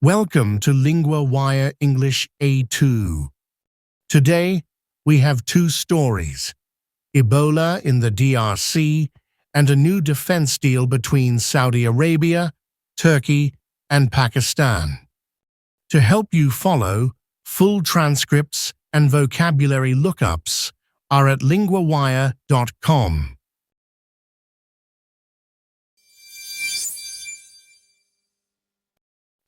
Welcome to LinguaWire English A2. Today, we have two stories, Ebola in the DRC and a new defense deal between Saudi Arabia, Turkey, and Pakistan. To help you follow, full transcripts and vocabulary lookups are at LinguaWire.com.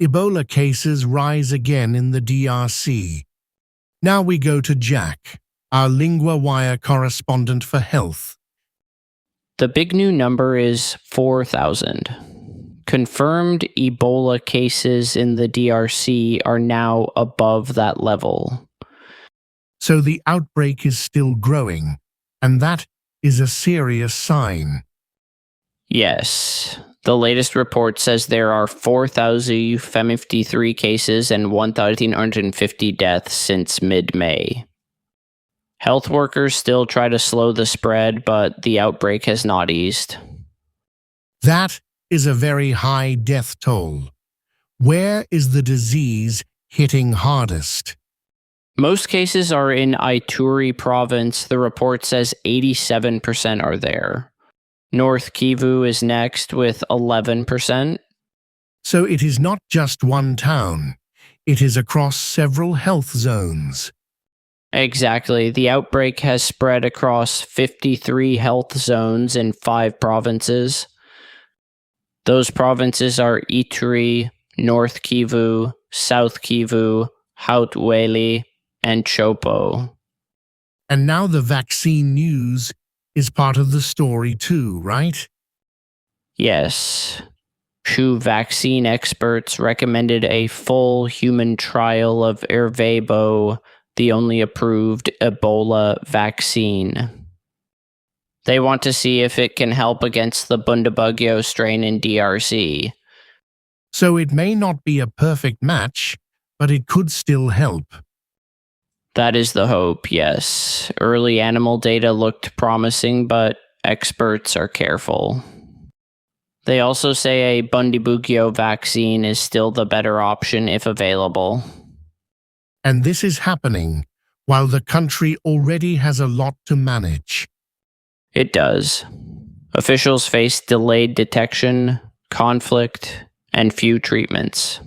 Ebola cases rise again in the DRC. Now we go to Jack, our LinguaWire correspondent for health. The big new number is 4,000. Confirmed Ebola cases in the DRC are now above that level. So the outbreak is still growing, and that is a serious sign. Yes. The latest report says there are 4,053 cases and 1,150 deaths since mid-May. Health workers still try to slow the spread, but the outbreak has not eased. That is a very high death toll. Where is the disease hitting hardest? Most cases are in Ituri province. The report says 87% are there. North Kivu is next with 11%. So it is not just one town. It is across several health zones. Exactly. The outbreak has spread across 53 health zones in 5 provinces. Those provinces are Ituri, North Kivu, South Kivu, Haut-Uele, and Chopo. And now the vaccine news is part of the story too, right? Yes. 2 vaccine experts recommended a full human trial of Ervebo, the only approved Ebola vaccine. They want to see if it can help against the Bundibugyo strain in DRC. So it may not be a perfect match, but it could still help. That is the hope, yes. Early animal data looked promising, but experts are careful. They also say a Bundibugyo vaccine is still the better option if available. And this is happening while the country already has a lot to manage. It does. Officials face delayed detection, conflict, and few treatments.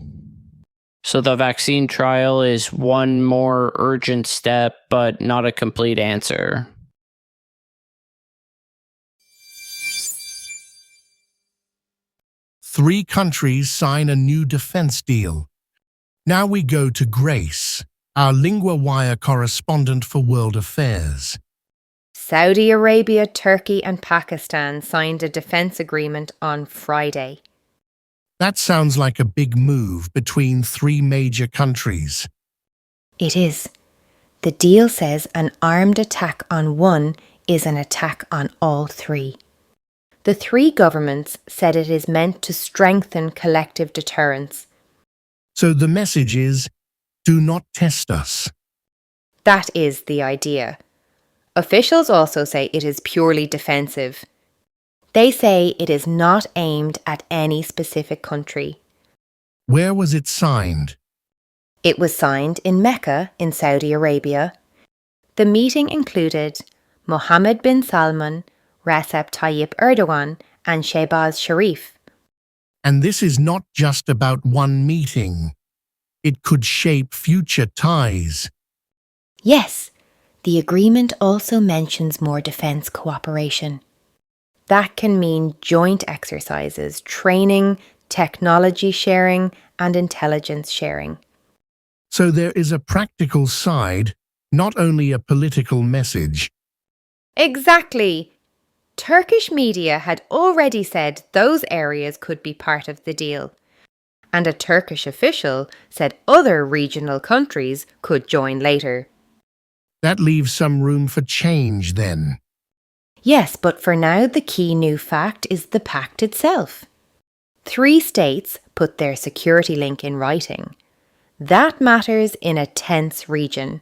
So the vaccine trial is one more urgent step, but not a complete answer. Three countries sign a new defense deal. Now we go to Grace, our LinguaWire correspondent for World Affairs. Saudi Arabia, Turkey, and Pakistan signed a defense agreement on Friday. That sounds like a big move between 3 major countries. It is. The deal says an armed attack on one is an attack on all 3. The 3 governments said it is meant to strengthen collective deterrence. So the message is, do not test us. That is the idea. Officials also say it is purely defensive. They say it is not aimed at any specific country. Where was it signed? It was signed in Mecca in Saudi Arabia. The meeting included Mohammed bin Salman, Recep Tayyip Erdogan, and Shehbaz Sharif. And this is not just about one meeting. It could shape future ties. Yes, the agreement also mentions more defense cooperation. That can mean joint exercises, training, technology sharing, and intelligence sharing. So there is a practical side, not only a political message. Exactly. Turkish media had already said those areas could be part of the deal. And a Turkish official said other regional countries could join later. That leaves some room for change then. Yes, but for now the key new fact is the pact itself. 3 states put their security link in writing. That matters in a tense region.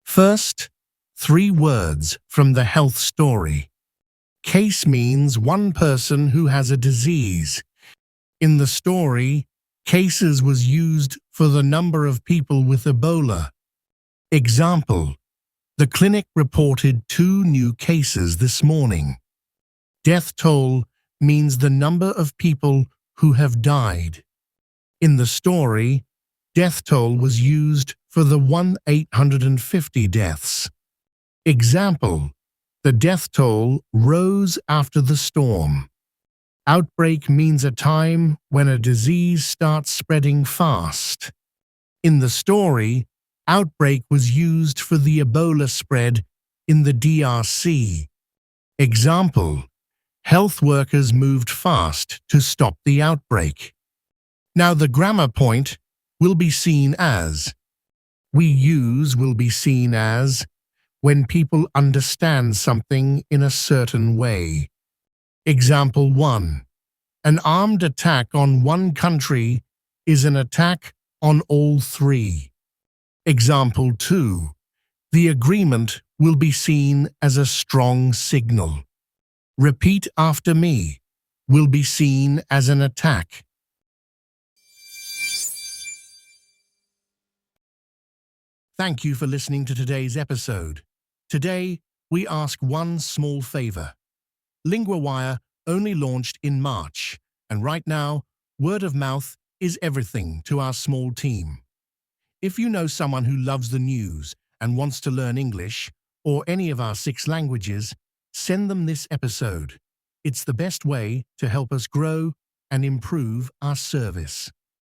First, 3 words from the health story. Case means one person who has a disease. In the story, cases was used for the number of people with Ebola. Example: the clinic reported 2 new cases this morning. Death toll means the number of people who have died. In the story, death toll was used for the 1,850 deaths. Example: the death toll rose after the storm. Outbreak means a time when a disease starts spreading fast. In the story, outbreak was used for the Ebola spread in the DRC. Example: health workers moved fast to stop the outbreak. Now the grammar point will be seen as. We use will be seen as when people understand something in a certain way. Example 1. An armed attack on one country is an attack on all 3. Example 2. The agreement will be seen as a strong signal. Repeat after me will be seen as an attack. Thank you for listening to today's episode. Today, we ask one small favor. LinguaWire only launched in March, and right now, word of mouth is everything to our small team. If you know someone who loves the news and wants to learn English, or any of our 6 languages, send them this episode. It's the best way to help us grow and improve our service.